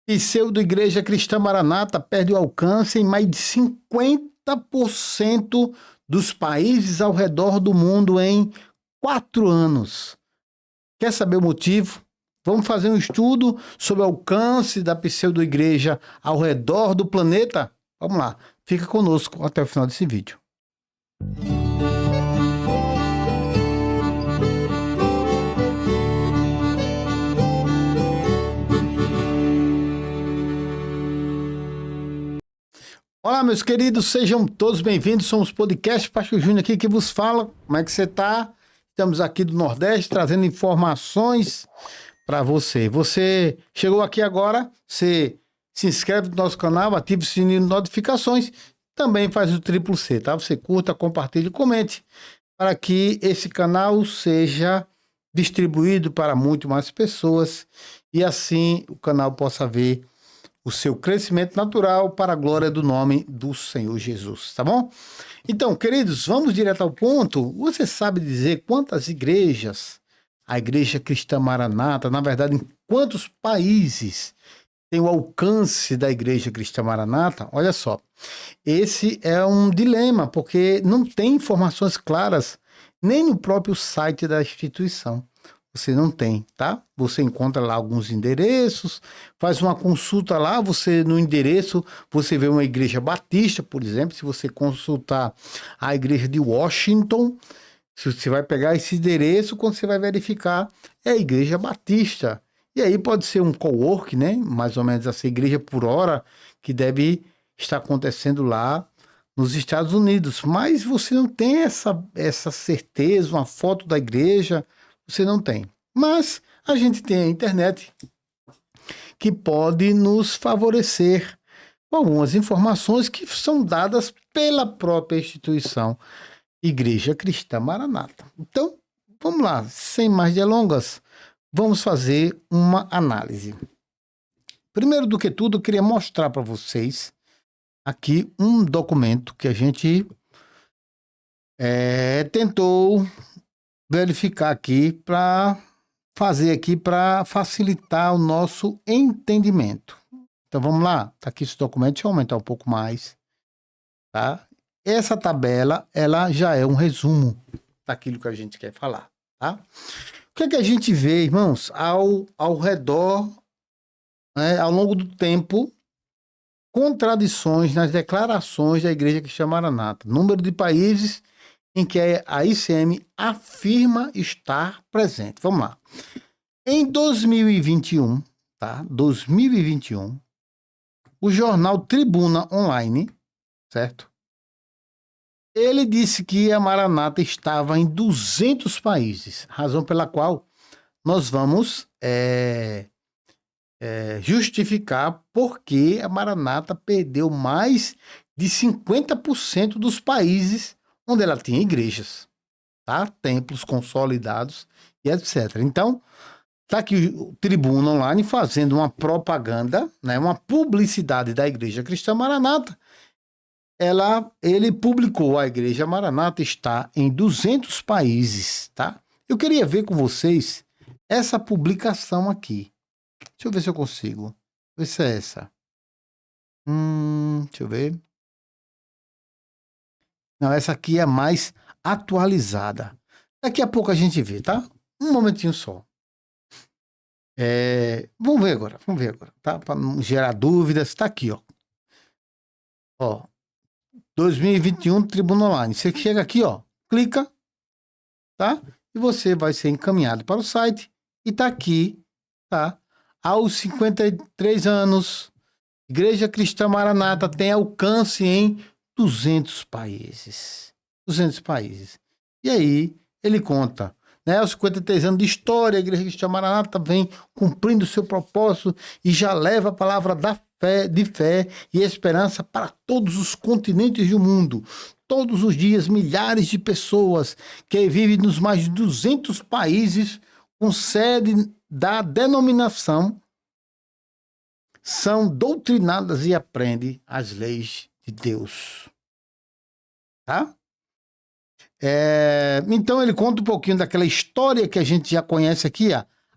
Pseudo-Igreja Cristã Maranata perde o alcance em mais de 50% dos países ao redor do mundo em 4 anos. Quer saber o motivo? Vamos fazer um estudo sobre o alcance da pseudo-igreja ao redor do planeta? Vamos lá, fica conosco até o final desse vídeo. Olá, meus queridos, sejam todos bem-vindos. Somos podcast Pastor Júnior aqui que vos fala. Como é que você está? Estamos aqui do Nordeste trazendo informações para você. Você chegou aqui agora, você se inscreve no nosso canal, ativa o sininho de notificações, também faz o triplo C, tá? Você curta, compartilhe e comente para que esse canal seja distribuído para muito mais pessoas e assim o canal possa ver o seu crescimento natural para a glória do nome do Senhor Jesus, tá bom? Então, queridos, vamos direto ao ponto. Você sabe dizer quantas igrejas a Igreja Cristã Maranata, na verdade, em quantos países tem o alcance da Igreja Cristã Maranata? Olha só, esse é um dilema, porque não tem informações claras nem no próprio site da instituição. Você não tem, tá? Você encontra lá alguns endereços, faz uma consulta lá, você no endereço, você vê uma igreja batista, por exemplo, se você consultar a igreja de Washington, você vai pegar esse endereço, quando você vai verificar, é a igreja batista. E aí pode ser um co-work, né? Mais ou menos essa igreja por hora, que deve estar acontecendo lá nos Estados Unidos. Mas você não tem essa certeza, uma foto da igreja, você não tem. Mas a gente tem a internet que pode nos favorecer com algumas informações que são dadas pela própria instituição Igreja Cristã Maranata. Então, vamos lá, sem mais delongas, vamos fazer uma análise. Primeiro do que tudo, eu queria mostrar para vocês aqui um documento que a gente tentou verificar aqui para fazer aqui para facilitar o nosso entendimento. Então vamos lá, tá aqui esse documento, deixa eu aumentar um pouco mais, tá? Essa tabela, ela já é um resumo daquilo que a gente quer falar, tá? O que é que a gente vê, irmãos, ao redor, né, ao longo do tempo, contradições nas declarações da Igreja Cristã Maranata. Número de países em que a ICM afirma estar presente. Vamos lá. Em 2021, tá? 2021, o jornal Tribuna Online, certo? Ele disse que a Maranata estava em 200 países, razão pela qual nós vamos justificar porque a Maranata perdeu mais de 50% dos países onde ela tinha igrejas, tá? Templos consolidados e etc. Então, tá aqui o Tribuna Online fazendo uma propaganda, né, uma publicidade da Igreja Cristã Maranata. Ele publicou, a Igreja Maranata está em 200 países, tá? Eu queria ver com vocês essa publicação aqui. Deixa eu ver se eu consigo. Ver se é essa. Deixa eu ver. Não, essa aqui é mais atualizada. Daqui a pouco a gente vê, tá? Um momentinho só. Vamos ver agora, tá? Para não gerar dúvidas, tá aqui, ó. 2021 Tribuna Online. Você chega aqui, ó, clica, tá? E você vai ser encaminhado para o site e tá aqui, tá? Aos 53 anos, Igreja Cristã Maranata tem alcance em 200 países. 200 países. E aí, ele conta, né? Aos 53 anos de história, a Igreja Cristã Maranata vem cumprindo o seu propósito e já leva a palavra de fé e esperança para todos os continentes do mundo. Todos os dias, milhares de pessoas que vivem nos mais de 200 países com sede da denominação são doutrinadas e aprendem as leis de Deus. Tá? Então ele conta um pouquinho daquela história que a gente já conhece aqui,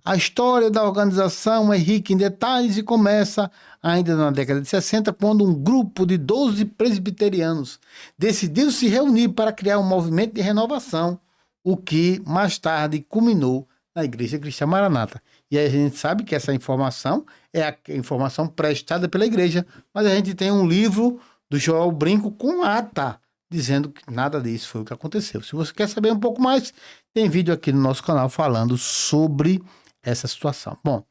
A história da organização é rica em detalhes e começa ainda na década de 60, quando um grupo de 12 presbiterianos decidiu se reunir para criar um movimento de renovação, o que mais tarde culminou na Igreja Cristã Maranata. E aí a gente sabe que essa informação é a informação prestada pela igreja, mas a gente tem um livro do Joel Brinco com ata, dizendo que nada disso foi o que aconteceu. Se você quer saber um pouco mais, tem vídeo aqui no nosso canal falando sobre essa situação. Bom,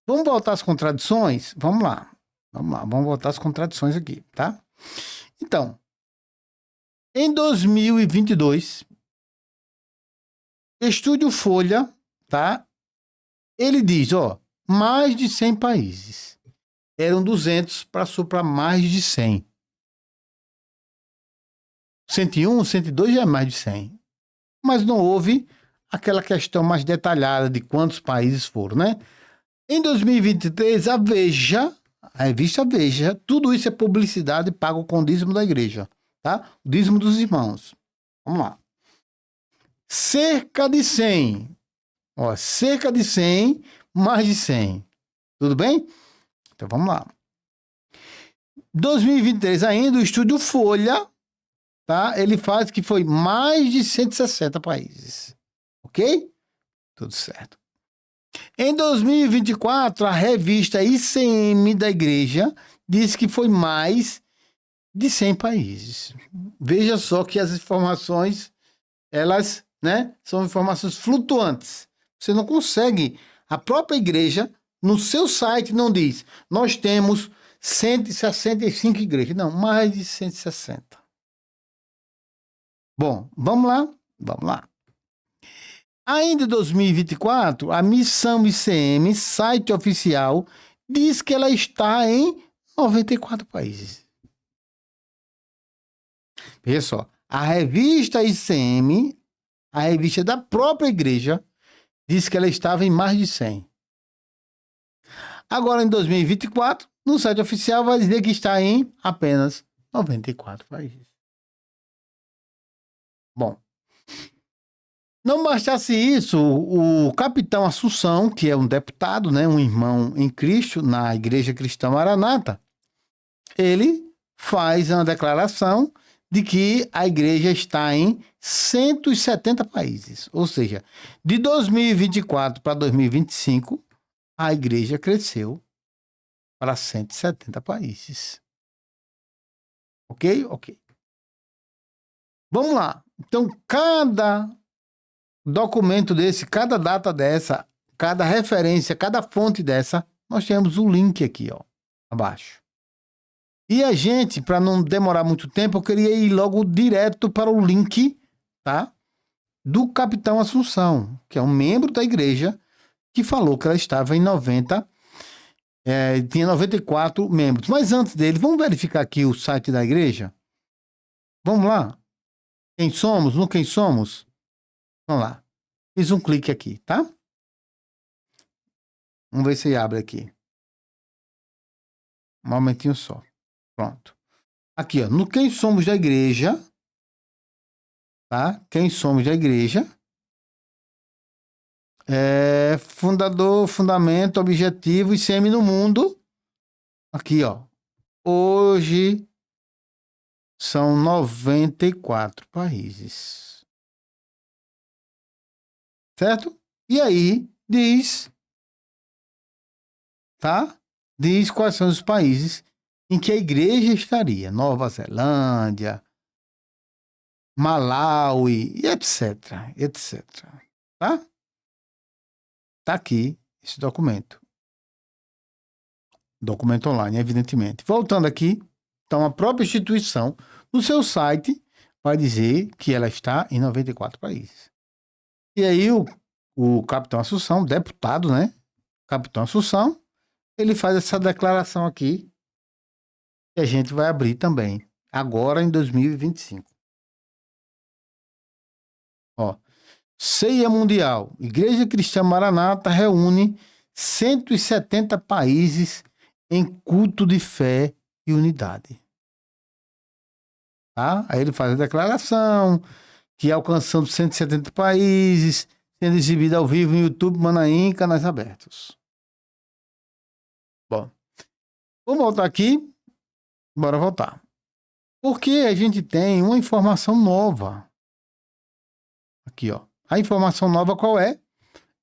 vamos voltar às contradições? Vamos lá. Vamos voltar às contradições aqui, tá? Então, em 2022, Estúdio Folha, tá? Ele diz, ó, mais de 100 países. Eram 200, passou para mais de 100. 101, 102 já é mais de 100. Mas não houve aquela questão mais detalhada de quantos países foram, né? Em 2023, a Veja, a revista Veja, tudo isso é publicidade pago com o dízimo da igreja, tá? O dízimo dos irmãos. Vamos lá. Cerca de 100. Ó, cerca de 100, mais de 100. Tudo bem? Então vamos lá. 2023 ainda, o Estúdio Folha, tá? Ele faz que foi mais de 160 países. Ok? Tudo certo. Em 2024, a revista ICM da igreja diz que foi mais de 100 países. Veja só que as informações, elas, né, são informações flutuantes. Você não consegue, a própria igreja, no seu site não diz, nós temos 165 igrejas. Não, mais de 160. Bom, vamos lá? Vamos lá. Ainda em 2024, a Missão ICM, site oficial, diz que ela está em 94 países. Veja só, a revista ICM, a revista da própria igreja, diz que ela estava em mais de 100. Agora, em 2024, no site oficial vai dizer que está em apenas 94 países. Bom, não bastasse isso, o capitão Assunção, que é um deputado, né, um irmão em Cristo, na Igreja Cristã Maranata, ele faz uma declaração de que a igreja está em 170 países. Ou seja, de 2024 para 2025, a igreja cresceu para 170 países. Ok? Ok. Vamos lá. Então, cada documento desse, cada data dessa, cada referência, cada fonte dessa, nós temos o link aqui, ó, abaixo. E a gente, para não demorar muito tempo, eu queria ir logo direto para o link, tá? Do capitão Assunção, que é um membro da igreja, que falou que ela estava em 90, tinha 94 membros. Mas antes dele, vamos verificar aqui o site da igreja? Vamos lá? Quem somos? No Quem Somos? Vamos lá. Fiz um clique aqui, tá? Vamos ver se abre aqui. Um momentinho só. Pronto. Aqui, ó, no Quem Somos da Igreja, tá? Quem Somos da Igreja. Fundador, fundamento, objetivo e ICM no mundo. Aqui, ó. Hoje são 94 países. Certo? E aí diz, tá? Diz quais são os países em que a igreja estaria. Nova Zelândia, Malawi, etc, etc. Tá? Tá aqui esse documento. Documento online, evidentemente. Voltando aqui, então a própria instituição, no seu site, vai dizer que ela está em 94 países. E aí o capitão Assunção, deputado, né? Capitão Assunção, ele faz essa declaração aqui, que a gente vai abrir também, agora em 2025. Ó, Ceia Mundial. Igreja Cristã Maranata reúne 170 países em culto de fé e unidade. Tá? Aí ele faz a declaração que alcançando 170 países, sendo exibida ao vivo no YouTube, Manaim, canais abertos. Bom, vamos voltar aqui. Bora voltar. Porque a gente tem uma informação nova. Aqui, ó. A informação nova qual é?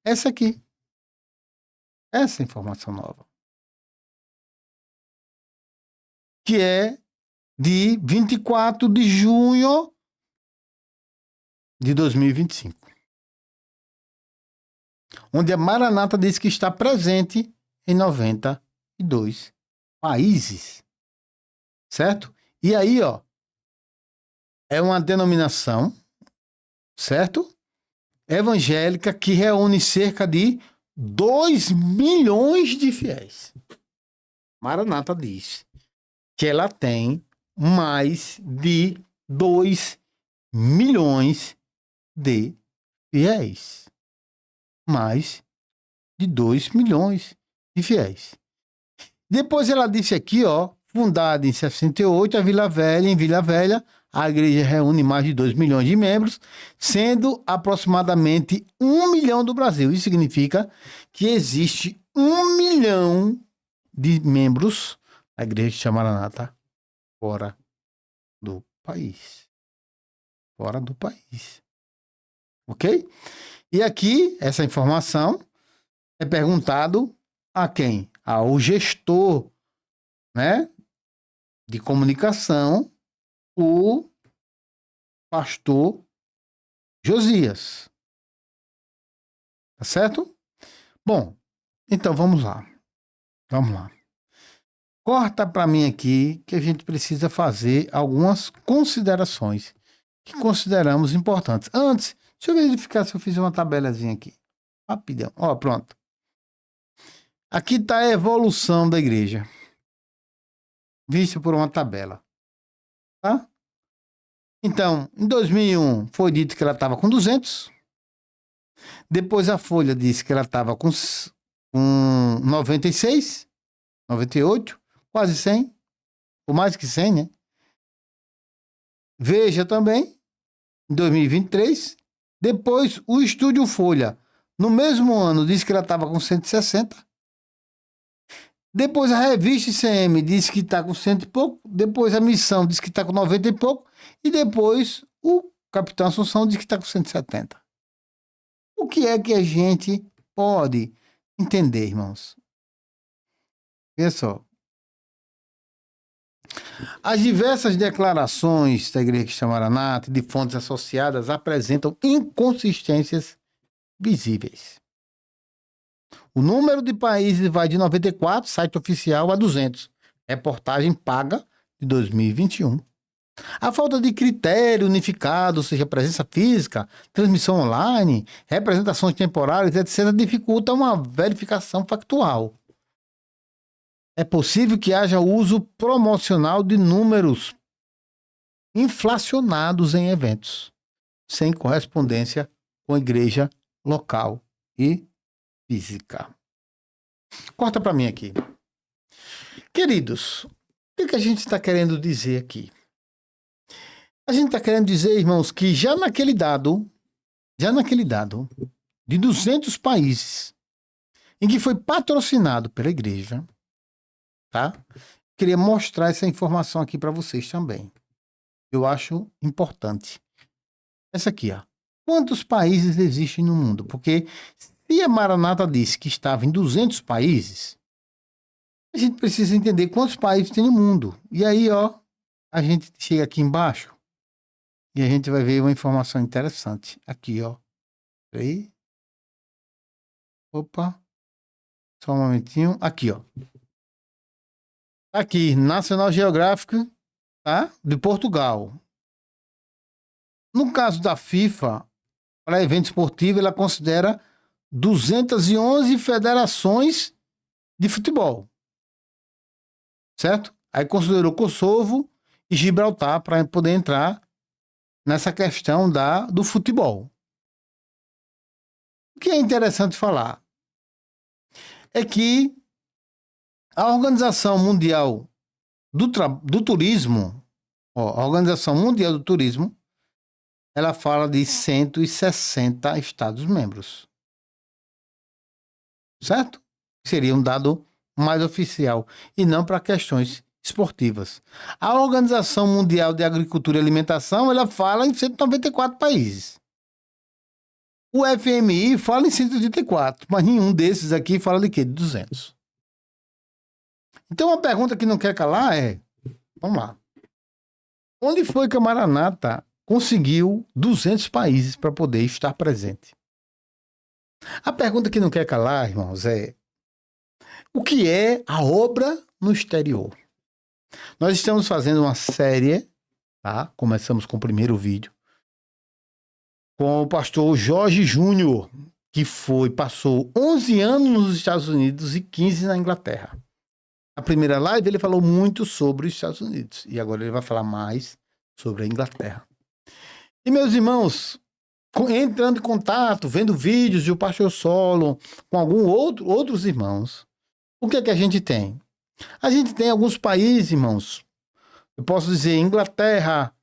Essa aqui. Essa informação nova. Que é de 24 de junho de 2025. Onde a Maranata diz que está presente em 92 países. Certo? E aí, ó, é uma denominação, certo? Evangélica que reúne cerca de 2 milhões de fiéis. Maranata diz que ela tem mais de 2 milhões de fiéis. Mais de 2 milhões de fiéis. Depois ela disse aqui, ó, fundada em 68, em Vila Velha, a igreja reúne mais de 2 milhões de membros, sendo aproximadamente 1 milhão do Brasil. Isso significa que existe 1 milhão de membros da igreja de Maranata fora do país. Fora do país. Ok? E aqui, essa informação é perguntado a quem? Ao gestor, né, de comunicação, o pastor Josias. Tá certo? Bom, então vamos lá. Vamos lá. Corta para mim aqui que a gente precisa fazer algumas considerações que consideramos importantes. Antes, deixa eu verificar se eu fiz uma tabelazinha aqui. Rapidão. Ó, pronto. Aqui está a evolução da igreja. Vista por uma tabela. Tá? Então, em 2001 foi dito que ela estava com 200. Depois a Folha disse que ela estava com 96, 98, quase 100. Ou mais que 100, né? Veja também, em 2023. Depois o Estúdio Folha, no mesmo ano, disse que ela estava com 160. Depois a revista ICM disse que está com 100 e pouco. Depois a Missão disse que está com 90 e pouco. E depois o Capitão Assunção disse que está com 170. O que é que a gente pode entender, irmãos? Veja só. As diversas declarações da Igreja Cristã Maranata e de fontes associadas apresentam inconsistências visíveis. O número de países vai de 94, site oficial, a 200. Reportagem paga de 2021. A falta de critério unificado, ou seja, presença física, transmissão online, representações temporárias, etc., dificulta uma verificação factual. É possível que haja uso promocional de números inflacionados em eventos, sem correspondência com a igreja local e física. Corta para mim aqui. Queridos, o que a gente está querendo dizer aqui? A gente está querendo dizer, irmãos, que já naquele dado de 200 países em que foi patrocinado pela igreja, tá? Queria mostrar essa informação aqui para vocês também. Eu acho importante. Essa aqui, ó. Quantos países existem no mundo? Porque se a Maranata disse que estava em 200 países, a gente precisa entender quantos países tem no mundo. E aí, ó, a gente chega aqui embaixo e a gente vai ver uma informação interessante. Aqui, ó. Aí. Opa. Só um momentinho. Aqui, ó. Aqui, National Geographic, tá? De Portugal. No caso da FIFA, para evento esportivo, ela considera 211 federações de futebol. Certo? Aí considerou Kosovo e Gibraltar para poder entrar nessa questão do futebol. O que é interessante falar é que a Organização Mundial do Turismo, ó, a Organização Mundial do Turismo, ela fala de 160 Estados-membros. Certo? Seria um dado mais oficial e não para questões esportivas. A Organização Mundial de Agricultura e Alimentação, ela fala em 194 países. O FMI fala em 184, mas nenhum desses aqui fala de quê? De 200. Então, uma pergunta que não quer calar é, vamos lá. Onde foi que a Maranata conseguiu 200 países para poder estar presente? A pergunta que não quer calar, irmãos, é o que é a obra no exterior? Nós estamos fazendo uma série, tá? Começamos com o primeiro vídeo, com o pastor Jorge Júnior, que passou 11 anos nos Estados Unidos e 15 na Inglaterra. A primeira live ele falou muito sobre os Estados Unidos e agora ele vai falar mais sobre a Inglaterra. E meus irmãos, entrando em contato, vendo vídeos do pastor Solo com outros irmãos, o que é que a gente tem? A gente tem alguns países, irmãos, eu posso dizer Inglaterra,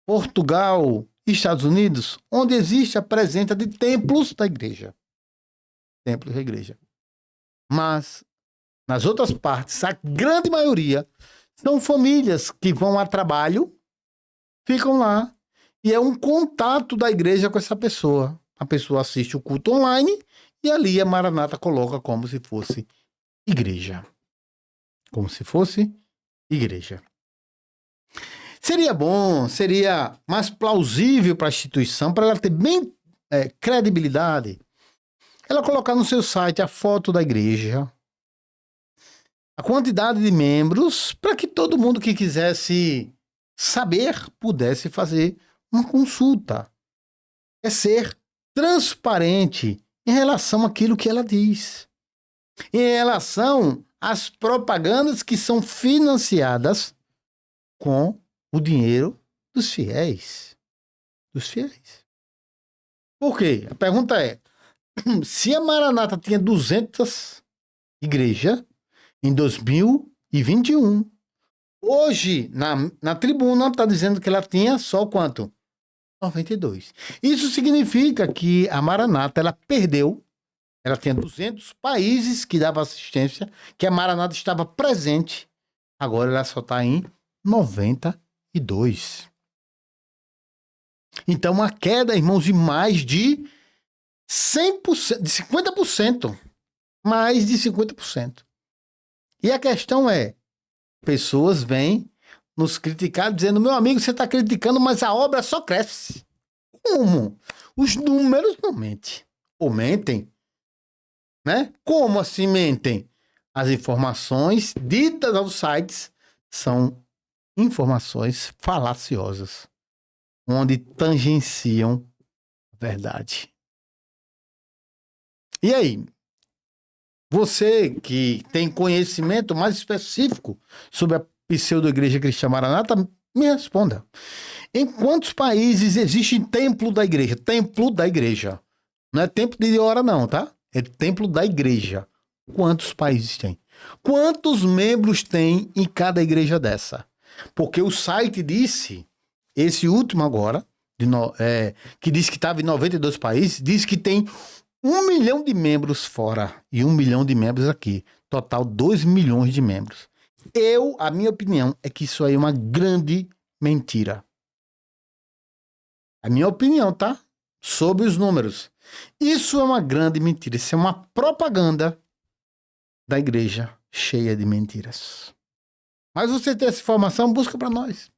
Portugal, Estados Unidos, onde existe a presença de templos da igreja. Templos da igreja. Mas, nas outras partes, a grande maioria são famílias que vão a trabalho, ficam lá, e é um contato da igreja com essa pessoa. A pessoa assiste o culto online e ali a Maranata coloca como se fosse igreja. Como se fosse igreja. Seria bom, seria mais plausível para a instituição, para ela ter bem credibilidade, ela colocar no seu site a foto da igreja, a quantidade de membros, para que todo mundo que quisesse saber pudesse fazer uma consulta. É ser transparente em relação àquilo que ela diz. Em relação às propagandas que são financiadas com o dinheiro dos fiéis. Dos fiéis. Por quê? A pergunta é, se a Maranata tinha 200 igrejas em 2021, hoje, na tribuna, está dizendo que ela tinha só quanto? 92. Isso significa que a Maranata, ela perdeu, ela tinha 200 países que davam assistência, que a Maranata estava presente, agora ela só está em 92. Então, uma queda, irmãos, de mais de 100%, de 50%. Mais de 50%. E a questão é, pessoas vêm nos criticar dizendo, meu amigo, você está criticando, mas a obra só cresce. Como? Os números não mentem. Ou mentem? Né? Como assim mentem? As informações ditas aos sites são informações falaciosas, onde tangenciam a verdade. E aí? Você que tem conhecimento mais específico sobre a pseudo-igreja cristã Maranata, me responda. Em quantos países existe templo da igreja? Templo da igreja. Não é templo de hora não, tá? É templo da igreja. Quantos países tem? Quantos membros tem em cada igreja dessa? Porque o site disse, esse último agora, que disse que estava em 92 países, disse que tem 1 milhão de membros fora e 1 milhão de membros aqui. Total, 2 milhões de membros. A minha opinião é que isso aí é uma grande mentira. A minha opinião, tá? Sobre os números. Isso é uma grande mentira. Isso é uma propaganda da igreja cheia de mentiras. Mas você tem essa informação, busca para nós.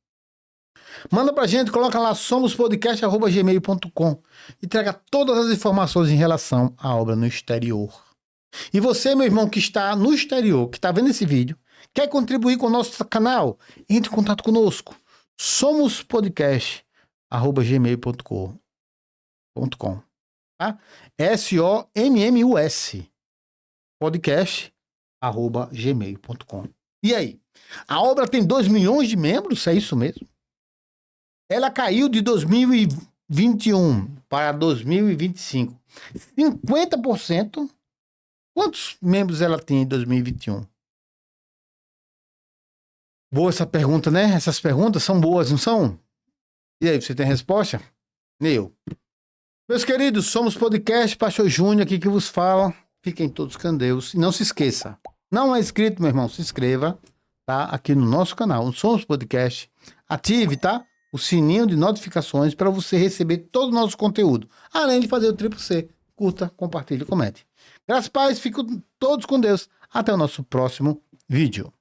Manda pra gente, coloca lá somospodcast@gmail.com e traga todas as informações em relação à obra no exterior. E você, meu irmão, que está no exterior, que está vendo esse vídeo, quer contribuir com o nosso canal? Entre em contato conosco. somospodcast@gmail.com, tá? SOMMUS podcast@gmail.com. E aí? A obra tem 2 milhões de membros? É isso mesmo? Ela caiu de 2021 para 2025. 50%. Quantos membros ela tinha em 2021? Boa essa pergunta, né? Essas perguntas são boas, não são? E aí, você tem resposta? Eu. Meus queridos, somos podcast Pastor Júnior aqui que vos fala. Fiquem todos com Deus. E não se esqueça, não é inscrito, meu irmão, se inscreva, tá? Aqui no nosso canal, Somos Podcast. Ative, tá? O sininho de notificações para você receber todo o nosso conteúdo. Além de fazer o triplo C. Curta, compartilhe, comente. Graças a Deus, fiquem todos com Deus. Até o nosso próximo vídeo.